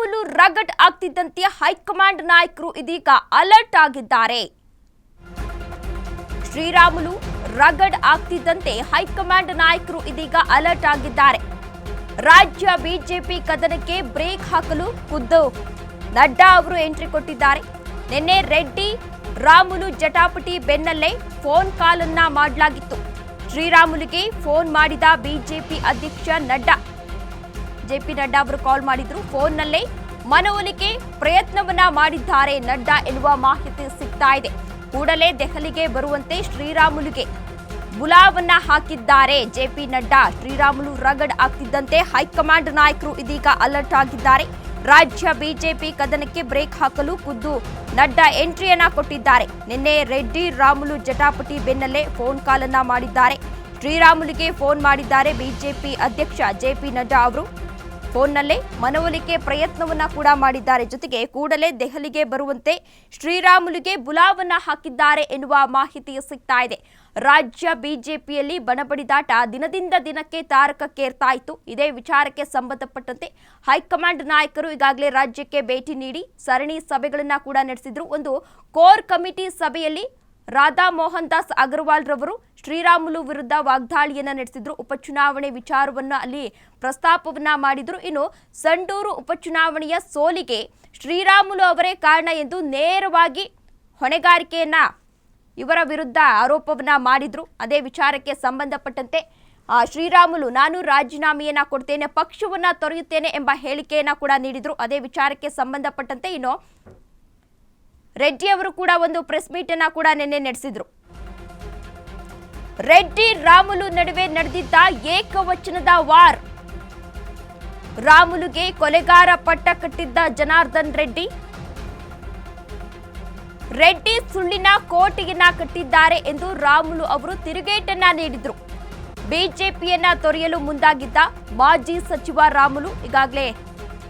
ಶ್ರೀರಾಮುಲು ರಗಡ್ ಆಗ್ತಿದ್ದಂತೆ high command ನಾಯಕರು ಇದೀಗ alert ಆಗಿದ್ದಾರೆ. ಶ್ರೀರಾಮುಲು ರಗಡ್ ಆಗ್ತಿದ್ದಂತೆ ಹೈಕಮಾಂಡ್ ನಾಯಕರು ಇದೀಗ ಅಲರ್ಟ್ ಆಗಿದ್ದಾರೆ. ರಾಜ್ಯ ಬಿಜೆಪಿ ಕದನಕ್ಕೆ ಬ್ರೇಕ್ ಹಾಕಲು ಖುದ್ದು ನಡ್ಡಾ ಅವರು ಎಂಟ್ರಿ ಕೊಟ್ಟಿದ್ದಾರೆ. ನಿನ್ನೆ ರೆಡ್ಡಿ ರಾಮುಲು ಜಟಾಪಟಿ ಬೆನ್ನಲ್ಲೇ ಫೋನ್ ಕಾಲ್ ಅನ್ನ ಮಾಡಲಾಗಿತ್ತು. ಶ್ರೀರಾಮುಲುಗೆ ಫೋನ್ ಮಾಡಿದ ಬಿಜೆಪಿ ಅಧ್ಯಕ್ಷ ನಡ್ಡಾ. ಜೆಪಿ ನಡ್ಡಾ ಅವರು ಕಾಲ್ ಮಾಡಿದ್ರು. ಫೋನ್ನಲ್ಲೇ ಮನವೊಲಿಕೆ ಪ್ರಯತ್ನವನ್ನ ಮಾಡಿದ್ದಾರೆ ನಡ್ಡಾ ಎನ್ನುವ ಮಾಹಿತಿ ಸಿಗ್ತಾ ಇದೆ. ಕೂಡಲೇ ದೆಹಲಿಗೆ ಬರುವಂತೆ ಶ್ರೀರಾಮುಲುಗೆ ಬುಲಾವನ್ನ ಹಾಕಿದ್ದಾರೆ ಜೆಪಿ ನಡ್ಡಾ. ಶ್ರೀರಾಮುಲು ರಗಡ್ ಆಗ್ತಿದ್ದಂತೆ ಹೈಕಮಾಂಡ್ ನಾಯಕರು ಇದೀಗ ಅಲರ್ಟ್ ಆಗಿದ್ದಾರೆ. ರಾಜ್ಯ ಬಿಜೆಪಿ ಕದನಕ್ಕೆ ಬ್ರೇಕ್ ಹಾಕಲು ಖುದ್ದು ನಡ್ಡಾ ಎಂಟ್ರಿಯನ್ನ ಕೊಟ್ಟಿದ್ದಾರೆ. ನಿನ್ನೆ ರೆಡ್ಡಿ ರಾಮುಲು ಜಟಾಪಟಿ ಬೆನ್ನಲ್ಲೇ ಫೋನ್ ಕಾಲ್ ಅನ್ನ ಮಾಡಿದ್ದಾರೆ. ಶ್ರೀರಾಮುಲುಗೆ ಫೋನ್ ಮಾಡಿದ್ದಾರೆ ಬಿಜೆಪಿ ಅಧ್ಯಕ್ಷ ಜೆಪಿ ನಡ್ಡಾ ಅವರು. ಫೋನ್ನಲ್ಲೇ ಮನವೊಲಿಕೆ ಪ್ರಯತ್ನವನ್ನ ಕೂಡ ಮಾಡಿದ್ದಾರೆ. ಜೊತೆಗೆ ಕೂಡಲೇ ದೆಹಲಿಗೆ ಬರುವಂತೆ ಶ್ರೀರಾಮುಲುಗೆ ಬುಲಾವನ್ನ ಹಾಕಿದ್ದಾರೆ ಎನ್ನುವ ಮಾಹಿತಿ ಸಿಗ್ತಾ ಇದೆ. ರಾಜ್ಯ ಬಿಜೆಪಿಯಲ್ಲಿ ಬಣಬಡಿದಾಟ ದಿನದಿಂದ ದಿನಕ್ಕೆ ತಾರಕಕ್ಕೇರ್ತಾ ಇತ್ತು. ಇದೇ ವಿಚಾರಕ್ಕೆ ಸಂಬಂಧಪಟ್ಟಂತೆ ಹೈಕಮಾಂಡ್ ನಾಯಕರು ಈಗಾಗಲೇ ರಾಜ್ಯಕ್ಕೆ ಭೇಟಿ ನೀಡಿ ಸರಣಿ ಸಭೆಗಳನ್ನ ಕೂಡ ನಡೆಸಿದ್ರು. ಒಂದು ಕೋರ್ ಕಮಿಟಿ ಸಭೆಯಲ್ಲಿ ರಾಧಾ ಮೋಹನ್ ದಾಸ್ ಅಗರ್ವಾಲ್ ರವರು ಶ್ರೀರಾಮುಲು ವಿರುದ್ಧ ವಾಗ್ದಾಳಿಯನ್ನ ನಡೆಸಿದ್ರು. ಉಪಚುನಾವಣೆ ವಿಚಾರವನ್ನ ಅಲ್ಲಿ ಪ್ರಸ್ತಾಪವನ್ನ ಮಾಡಿದ್ರು. ಇನ್ನು ಸಂಡೂರು ಉಪಚುನಾವಣೆಯ ಸೋಲಿಗೆ ಶ್ರೀರಾಮುಲು ಅವರೇ ಕಾರಣ ಎಂದು ನೇರವಾಗಿ ಹೊಣೆಗಾರಿಕೆಯನ್ನ ಇವರ ವಿರುದ್ಧ ಆರೋಪವನ್ನ ಮಾಡಿದ್ರು. ಅದೇ ವಿಚಾರಕ್ಕೆ ಸಂಬಂಧಪಟ್ಟಂತೆ ಶ್ರೀರಾಮುಲು ನಾನು ರಾಜೀನಾಮೆಯನ್ನ ಕೊಡ್ತೇನೆ, ಪಕ್ಷವನ್ನ ತೊರೆಯುತ್ತೇನೆ ಎಂಬ ಹೇಳಿಕೆಯನ್ನ ಕೂಡ ನೀಡಿದ್ರು. ಅದೇ ವಿಚಾರಕ್ಕೆ ಸಂಬಂಧಪಟ್ಟಂತೆ ಇನ್ನು ರೆಡ್ಡಿ ಅವರು ಕೂಡ ಒಂದು ಪ್ರೆಸ್ ಮೀಟ್ ಅನ್ನ ಕೂಡ ನಿನ್ನೆ ನಡೆಸಿದ್ರು. ರೆಡ್ಡಿ ರಾಮುಲು ನಡುವೆ ನಡೆದಿದ್ದ ಏಕವಚನದ ವಾರ್. ರಾಮುಲುಗೆ ಕೊಲೆಗಾರ ಪಟ್ಟ ಕಟ್ಟಿದ್ದ ಜನಾರ್ದನ್ ರೆಡ್ಡಿ. ರೆಡ್ಡಿ ಸುಳ್ಳಿನ ಕೋಟೆಯನ್ನ ಕಟ್ಟಿದ್ದಾರೆ ಎಂದು ರಾಮುಲು ಅವರು ತಿರುಗೇಟನ್ನ ನೀಡಿದ್ರು. ಬಿಜೆಪಿಯನ್ನ ತೊರೆಯಲು ಮುಂದಾಗಿದ್ದ ಮಾಜಿ ಸಚಿವ ರಾಮುಲು ಈಗಾಗಲೇ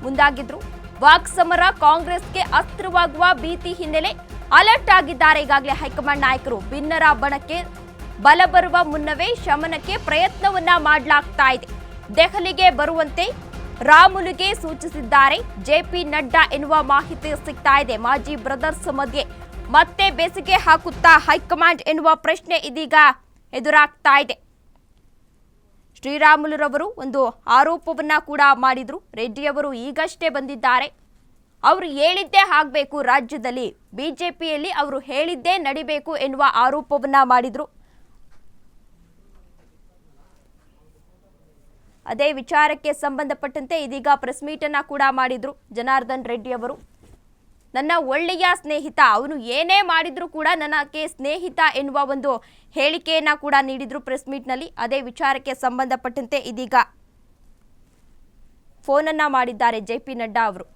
ಮುಂದಾಗಿದ್ರು. ವಾಕ್ಸಮರ ಕಾಂಗ್ರೆಸ್ಗೆ ಅಸ್ತ್ರವಾಗುವ ಭೀತಿ ಹಿನ್ನೆಲೆ ಅಲರ್ಟ್ ಆಗಿದ್ದಾರೆ ಈಗಾಗಲೇ ಹೈಕಮಾಂಡ್ ನಾಯಕರು. ಭಿನ್ನರ ಬಣಕ್ಕೆ ಬಲ ಬರುವ ಮುನ್ನವೇ ಶಮನಕ್ಕೆ ಪ್ರಯತ್ನವನ್ನ ಮಾಡಲಾಗ್ತಾ ಇದೆ. ದೆಹಲಿಗೆ ಬರುವಂತೆ ರಾಮುಲುಗೆ ಸೂಚಿಸಿದ್ದಾರೆ ಜೆಪಿ ನಡ್ಡಾ ಎನ್ನುವ ಮಾಹಿತಿ ಸಿಗ್ತಾ ಇದೆ. ಮಾಜಿ ಬ್ರದರ್ಸ್ ಮಧ್ಯೆ ಮತ್ತೆ ಬೇಸಿಗೆ ಹಾಕುತ್ತಾ ಹೈಕಮಾಂಡ್ ಎನ್ನುವ ಪ್ರಶ್ನೆ ಇದೀಗ ಎದುರಾಗ್ತಾ ಇದೆ. ಶ್ರೀರಾಮುಲುರವರು ಒಂದು ಆರೋಪವನ್ನ ಕೂಡ ಮಾಡಿದ್ರು. ರೆಡ್ಡಿಯವರು ಈಗಷ್ಟೇ ಬಂದಿದ್ದಾರೆ, ಅವರು ಹೇಳಿದ್ದೇ ಆಗಬೇಕು, ರಾಜ್ಯದಲ್ಲಿ ಬಿಜೆಪಿಯಲ್ಲಿ ಅವರು ಹೇಳಿದ್ದೇ ನಡಿಬೇಕು ಎನ್ನುವ ಆರೋಪವನ್ನ ಮಾಡಿದ್ರು. ಅದೇ ವಿಚಾರಕ್ಕೆ ಸಂಬಂಧಪಟ್ಟಂತೆ ಇದೀಗ ಪ್ರೆಸ್ ಮೀಟ್ ಅನ್ನ ಕೂಡ ಮಾಡಿದ್ರು ಜನಾರ್ದನ್ ರೆಡ್ಡಿ ಅವರು. ನನ್ನ ಒಳ್ಳೆಯ ಸ್ನೇಹಿತ, ಅವನು ಏನೇ ಮಾಡಿದ್ರು ಕೂಡ ನನಗೆ ಸ್ನೇಹಿತ ಎನ್ನುವ ಒಂದು ಹೇಳಿಕೆಯನ್ನ ಕೂಡ ನೀಡಿದ್ರು ಪ್ರೆಸ್ ಮೀಟ್ನಲ್ಲಿ. ಅದೇ ವಿಚಾರಕ್ಕೆ ಸಂಬಂಧಪಟ್ಟಂತೆ ಇದೀಗ ಫೋನನ್ನ ಮಾಡಿದ್ದಾರೆ ಜೆಪಿ ನಡ್ಡಾ ಅವರು.